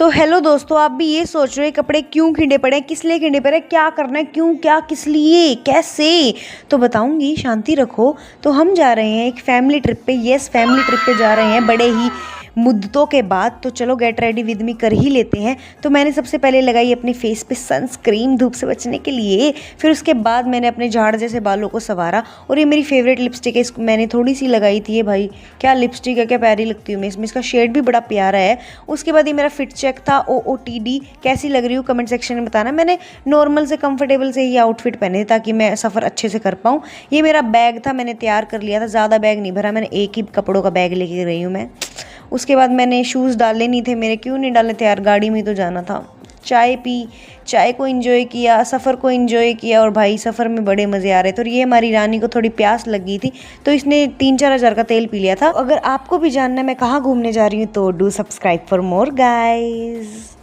तो हेलो दोस्तों, आप भी ये सोच रहे हो कपड़े क्यों खिंडे पड़े हैं, किस लिए खिंडे पड़े हैं, क्या करना है, क्यों, क्या, किस लिए, कैसे, तो बताऊंगी, शांति रखो। तो हम जा रहे हैं एक फैमिली ट्रिप पे। यस, फैमिली ट्रिप पे जा रहे हैं बड़े ही मुद्दतों के बाद। तो चलो गेट रेडी विद मी कर ही लेते हैं। तो मैंने सबसे पहले लगाई अपने फेस पे सनस्क्रीन धूप से बचने के लिए। फिर उसके बाद मैंने अपने झाड़ जैसे बालों को संवारा। और ये मेरी फेवरेट लिपस्टिक है, इसको मैंने थोड़ी सी लगाई थी। ये भाई क्या लिपस्टिक है, क्या प्यारी लगती हूँ मैं इसमें, इसका शेड भी बड़ा प्यारा है। उसके बाद ये मेरा फिट चेक था OOTD। कैसी लग रही हूँ कमेंट सेक्शन में बताना। मैंने नॉर्मल से कंफर्टेबल से ही आउटफिट पहने थे ताकि मैं सफ़र अच्छे से कर पाऊँ। ये मेरा बैग था, मैंने तैयार कर लिया था, ज़्यादा बैग नहीं भरा, मैंने एक ही कपड़ों का बैग लेके गई हूँ मैं। उसके बाद मैंने शूज़ डाले नहीं थे मेरे, क्यों नहीं डाले थे यार, गाड़ी में तो जाना था। चाय पी, चाय को एंजॉय किया, सफ़र को एंजॉय किया। और भाई सफ़र में बड़े मज़े आ रहे थे। और ये हमारी रानी को थोड़ी प्यास लगी थी तो इसने 3-4 हज़ार का तेल पी लिया था। अगर आपको भी जानना है मैं कहाँ घूमने जा रही हूँ तो do subscribe for more guys.